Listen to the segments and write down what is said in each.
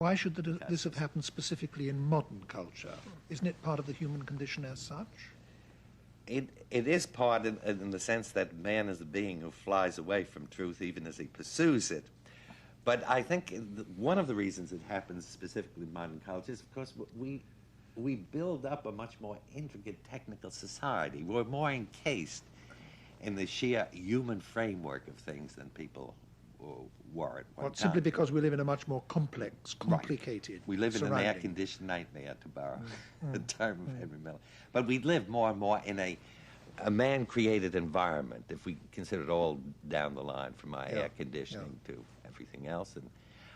Why should this have happened specifically in modern culture? Isn't it part of the human condition as such? It is part in the sense that man is a being who flies away from truth even as he pursues it. But I think one of the reasons it happens specifically in modern culture is, of course, we build up a much more intricate technical society. We're more encased in the sheer human framework of things than people were at one time. Simply because we live in a much more complex, complicated Right. We live in an air-conditioned nightmare, to borrow the term of Henry Miller. But we live more and more in a man-created environment, if we consider it all down the line, from our air conditioning to everything else. And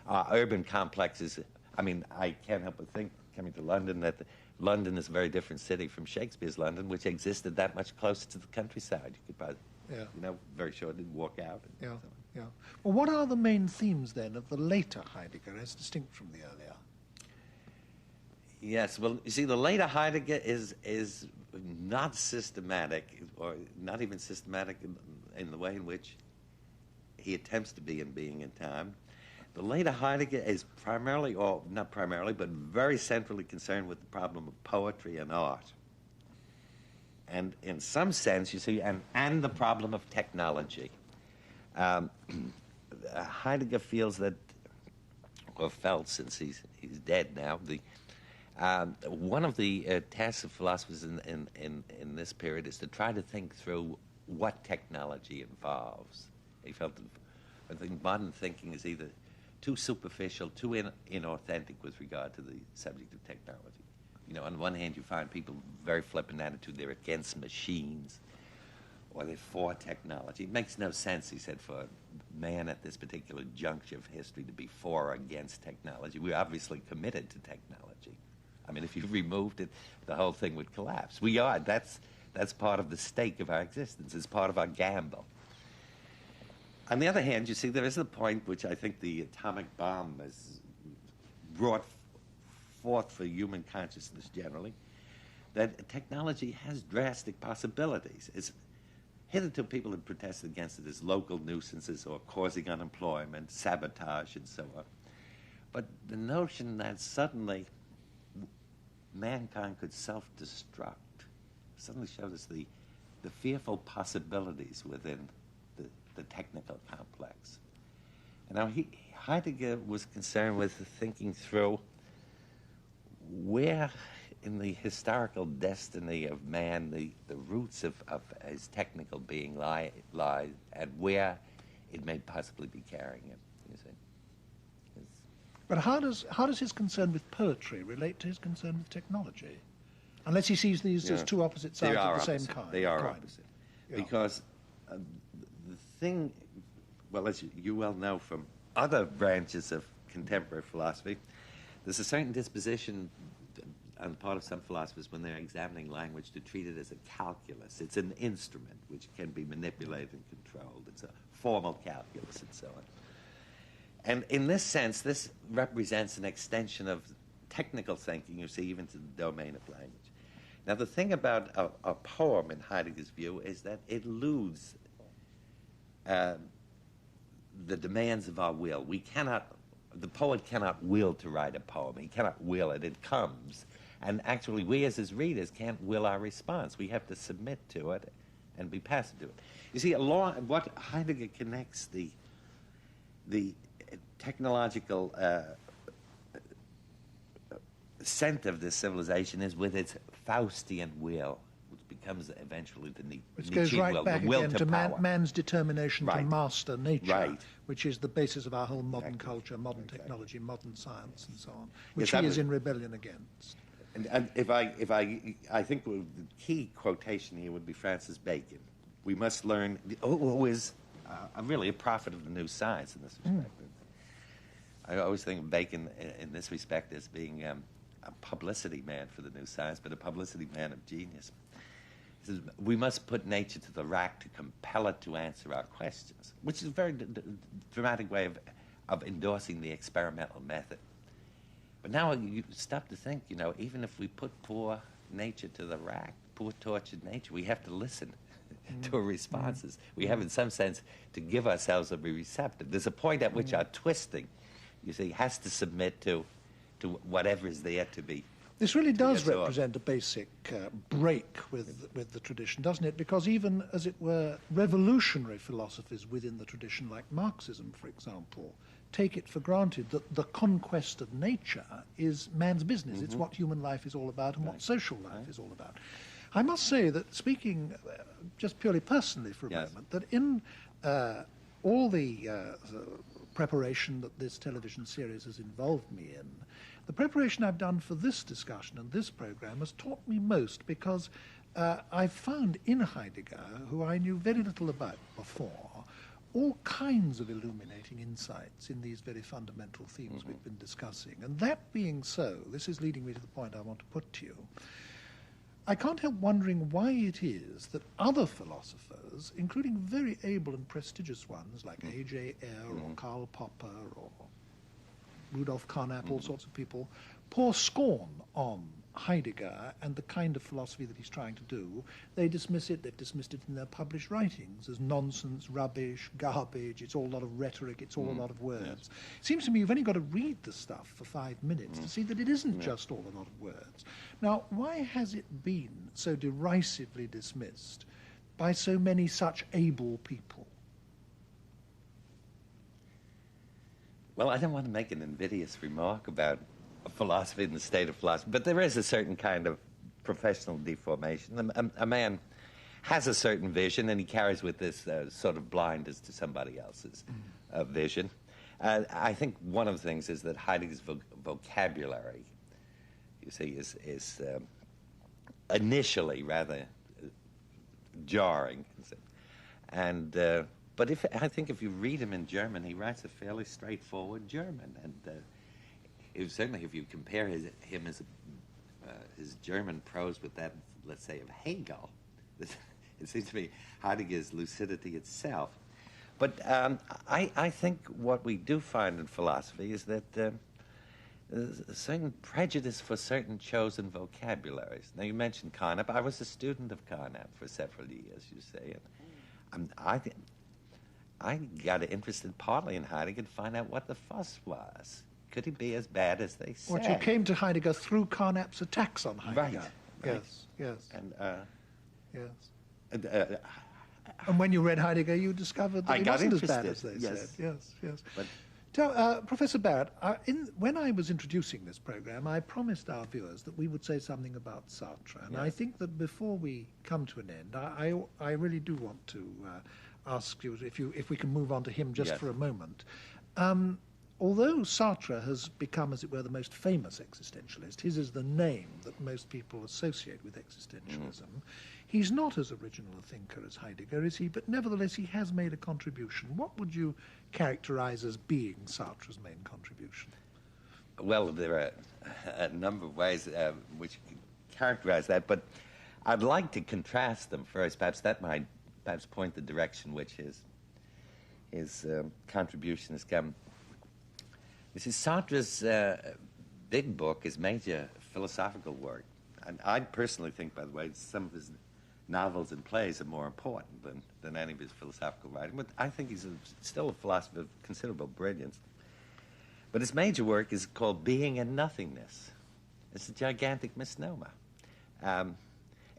our urban complexes, I mean, I can't help but think, coming to London, that London is a very different city from Shakespeare's London, which existed that much closer to the countryside. You could probably, very shortly walk out. And so on. Well, what are the main themes, then, of the later Heidegger as distinct from the earlier? Yes, well, you see, the later Heidegger is not systematic, or not even systematic in the way in which he attempts to be in Being and Time. The later Heidegger is primarily, or not primarily, but very centrally concerned with the problem of poetry and art. And in some sense, you see, and the problem of technology. Heidegger feels that, or felt, since he's dead now, one of the tasks of philosophers in this period is to try to think through what technology involves. He felt that I think modern thinking is either too superficial, too inauthentic with regard to the subject of technology. You know, on the one hand, you find people very flippant attitude, they're against machines, or they're for technology. It makes no sense, he said, for man at this particular juncture of history to be for or against technology. We're obviously committed to technology. I mean, if you removed it, the whole thing would collapse. We are. That's part of the stake of our existence. It's part of our gamble. On the other hand, you see, there is a point which I think the atomic bomb has brought forth for human consciousness generally, that technology has drastic possibilities. Hitherto, people have protested against it as local nuisances or causing unemployment, sabotage, and so on. But the notion that suddenly mankind could self-destruct suddenly showed us the fearful possibilities within the technical complex. And now Heidegger was concerned with thinking through where in the historical destiny of man the roots of his technical being lie, and where it may possibly be carrying him, you see. But how does his concern with poetry relate to his concern with technology? Unless he sees these as two opposite sides of the same kind. They are opposite. Yeah. Because the thing, well, as you well know from other branches of contemporary philosophy, there's a certain disposition on the part of some philosophers when they're examining language to treat it as a calculus. It's an instrument which can be manipulated and controlled. It's a formal calculus and so on. And in this sense, this represents an extension of technical thinking, you see, even to the domain of language. Now, the thing about a poem in Heidegger's view is that it eludes the demands of our will. The poet cannot will to write a poem. He cannot will it. It comes. And actually, we as his readers can't will our response. We have to submit to it and be passive to it. You see, what Heidegger connects the technological scent of this civilization is with its Faustian will, which becomes eventually the Nietzschean will. Which goes right back again to man's determination to master nature, which is the basis of our whole modern culture, modern technology, modern science, and so on, which he is in rebellion against. And if I think the key quotation here would be Francis Bacon. We must learn, who is really a prophet of the new science in this respect. I always think of Bacon in this respect as being a publicity man for the new science, but a publicity man of genius. He says, we must put nature to the rack to compel it to answer our questions, which is a very dramatic way of endorsing the experimental method. But now you stop to think, you know, even if we put poor nature to the rack, poor tortured nature, we have to listen to her responses. We have, in some sense, to give ourselves a receptive. There's a point at which our twisting you see, has to submit to whatever is there to be. This really does represent a basic break with the tradition, doesn't it? Because even, as it were, revolutionary philosophies within the tradition, like Marxism, for example, take it for granted that the conquest of nature is man's business. It's what human life is all about and what social life is all about. I must say that, speaking just purely personally for a moment, that in all the preparation that this television series has involved me in, the preparation I've done for this discussion and this program has taught me most, because I've found in Heidegger, who I knew very little about before, all kinds of illuminating insights in these very fundamental themes we've been discussing. And that being so, this is leading me to the point I want to put to you. I can't help wondering why it is that other philosophers, including very able and prestigious ones like A.J. Ayer or Karl Popper or Rudolf Carnap, all sorts of people, pour scorn on Heidegger and the kind of philosophy that he's trying to do. They dismiss it, they've dismissed it in their published writings as nonsense, rubbish, garbage, it's all a lot of rhetoric, it's all a lot of words. Yes. It seems to me you've only got to read the stuff for 5 minutes to see that it isn't just all a lot of words. Now, why has it been so derisively dismissed by so many such able people? Well, I don't want to make an invidious remark about philosophy and the state of philosophy, but there is a certain kind of professional deformation. A man has a certain vision, and he carries with this sort of blinders to somebody else's vision. I think one of the things is that Heidegger's vocabulary, you see, is initially rather jarring, and but I think if you read him in German, he writes a fairly straightforward German, and certainly if you compare his German prose with that, let's say, of Hegel, it seems to me Heidegger's lucidity itself. But I think what we do find in philosophy is that there's a certain prejudice for certain chosen vocabularies. Now, you mentioned Carnap. I was a student of Carnap for several years, you say, and I got interested partly in Heidegger to find out what the fuss was. Could he be as bad as they said? What, you came to Heidegger through Carnap's attacks on Heidegger? Right. Yes. And yes. And when you read Heidegger, you discovered that he wasn't as bad as they said. Yes. But Professor Barrett, when I was introducing this program, I promised our viewers that we would say something about Sartre. And I think that before we come to an end, I really do want to ask you if we can move on to him just for a moment. Although Sartre has become, as it were, the most famous existentialist, his is the name that most people associate with existentialism, he's not as original a thinker as Heidegger, is he? But nevertheless, he has made a contribution. What would you characterize as being Sartre's main contribution? Well, there are a number of ways which you can characterize that, but I'd like to contrast them first. Perhaps that might point the direction which his contribution has come. This is Sartre's big book, his major philosophical work. And I personally think, by the way, some of his novels and plays are more important than any of his philosophical writing. But I think he's still a philosopher of considerable brilliance. But his major work is called Being and Nothingness. It's a gigantic misnomer.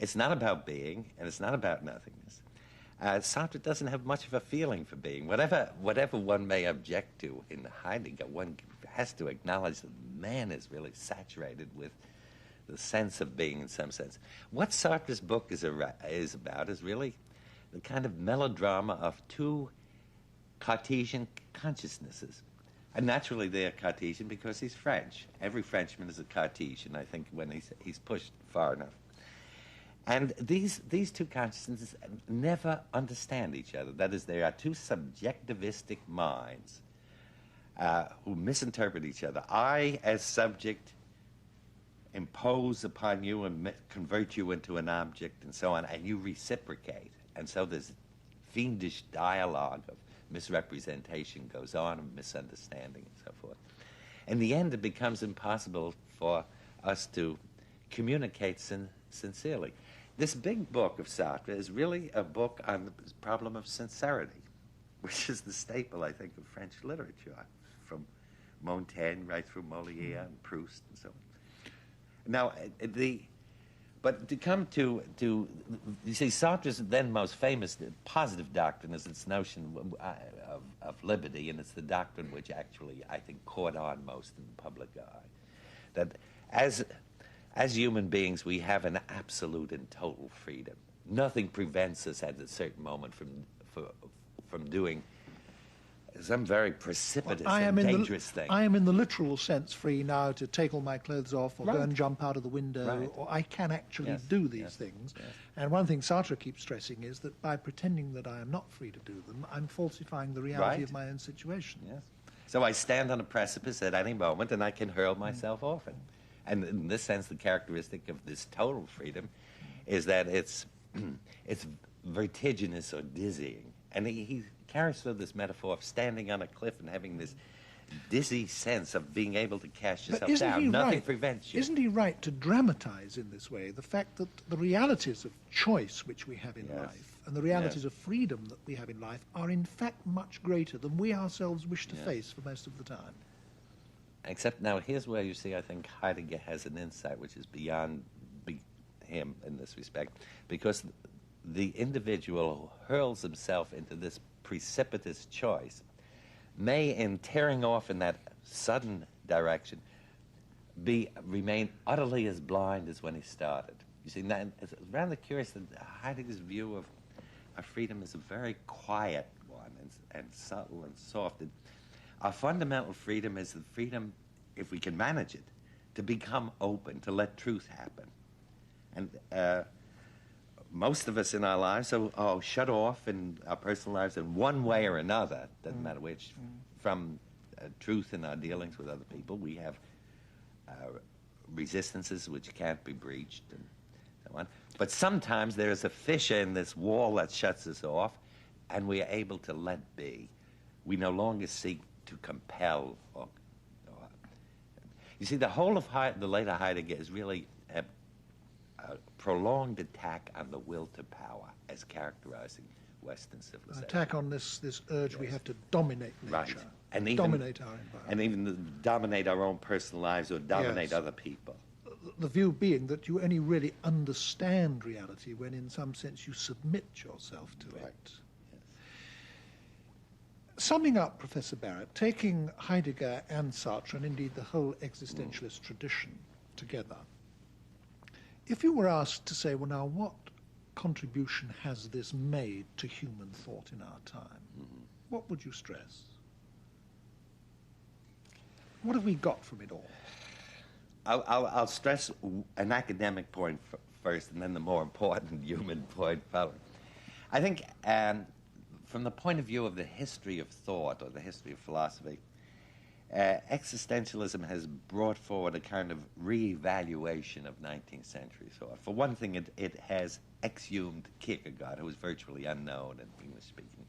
It's not about being, and it's not about nothingness. Sartre doesn't have much of a feeling for being. Whatever one may object to in Heidegger, one has to acknowledge that man is really saturated with the sense of being in some sense. What Sartre's book is about is really the kind of melodrama of two Cartesian consciousnesses. And naturally they are Cartesian because he's French. Every Frenchman is a Cartesian, I think, when he's pushed far enough. And these two consciousnesses never understand each other. That is, there are two subjectivistic minds who misinterpret each other. I, as subject, impose upon you and convert you into an object and so on, and you reciprocate. And so this fiendish dialogue of misrepresentation goes on, and misunderstanding and so forth. In the end, it becomes impossible for us to communicate sincerely. This big book of Sartre is really a book on the problem of sincerity, which is the staple, I think, of French literature from Montaigne, right through Molière and Proust and so on. Now, but to come to you see, Sartre's then most famous positive doctrine is its notion of liberty, and it's the doctrine which actually, I think, caught on most in the public eye. That as human beings, we have an absolute and total freedom. Nothing prevents us at a certain moment from doing some very precipitous and dangerous thing. I am in the literal sense free now to take all my clothes off or Right. go and jump out of the window, Right. or I can actually Yes, do these yes, things. yes. And one thing Sartre keeps stressing is that by pretending that I am not free to do them, I'm falsifying the reality Right. of my own situation. Yes. So I stand on a precipice at any moment, and I can hurl myself off it. And in this sense, the characteristic of this total freedom is that it's vertiginous or dizzying. And he carries through this metaphor of standing on a cliff and having this dizzy sense of being able to cast But yourself isn't down. he Nothing right? prevents you. Isn't he right to dramatize in this way the fact that the realities of choice which we have in Yes. life and the realities Yes. of freedom that we have in life are in fact much greater than we ourselves wish to Yes. face for most of the time? Except now, here's where you see, I think Heidegger has an insight which is beyond him in this respect, because the individual who hurls himself into this precipitous choice may, in tearing off in that sudden direction, remain utterly as blind as when he started. You see, now, it's rather curious that Heidegger's view of freedom is a very quiet one and subtle and soft. Our fundamental freedom is the freedom, if we can manage it, to become open, to let truth happen. And most of us in our lives are shut off in our personal lives in one way or another, doesn't matter which, from truth in our dealings with other people. We have resistances which can't be breached and so on. But sometimes there is a fissure in this wall that shuts us off, and we are able to let be. We no longer seek to compel. You see, the whole of the later Heidegger is really a prolonged attack on the will to power as characterizing Western An civilization. attack on this urge we have to dominate nature, Right. And even, dominate our environment. and even dominate our own personal lives or dominate Yes. other people. The view being that you only really understand reality when in some sense you submit yourself to Right. it. Summing up, Professor Barrett, taking Heidegger and Sartre, and indeed the whole existentialist tradition together, if you were asked to say, well, now, what contribution has this made to human thought in our time, what would you stress? What have we got from it all? I'll stress an academic point first, and then the more important human point following. I think from the point of view of the history of thought or the history of philosophy, existentialism has brought forward a kind of re-evaluation of 19th century thought. For one thing, it has exhumed Kierkegaard, who was virtually unknown in English-speaking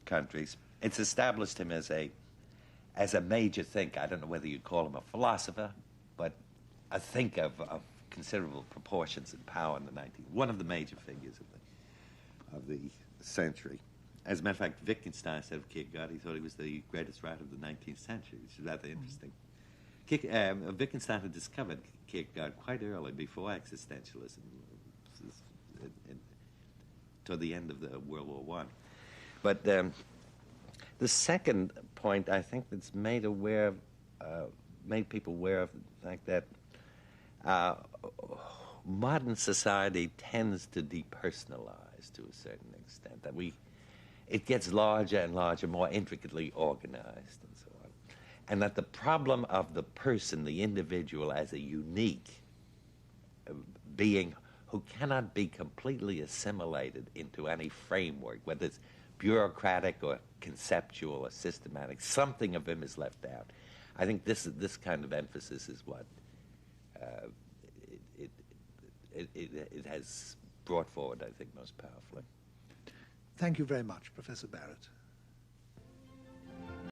countries. It's established him as a major thinker. I don't know whether you'd call him a philosopher, but a thinker of considerable proportions and power in the 19th. One of the major figures of the century. As a matter of fact, Wittgenstein said of Kierkegaard, he thought he was the greatest writer of the 19th century, which is rather interesting. Wittgenstein had discovered Kierkegaard quite early, before existentialism, toward the end of the World War I. But the second point, I think, that's made people aware of the fact that modern society tends to depersonalize to a certain extent, that it gets larger and larger, more intricately organized and so on, and that the problem of the person, the individual, as a unique being who cannot be completely assimilated into any framework, whether it's bureaucratic or conceptual or systematic, something of him is left out. I think this kind of emphasis is what it has brought forward, I think, most powerfully. Thank you very much, Professor Barrett.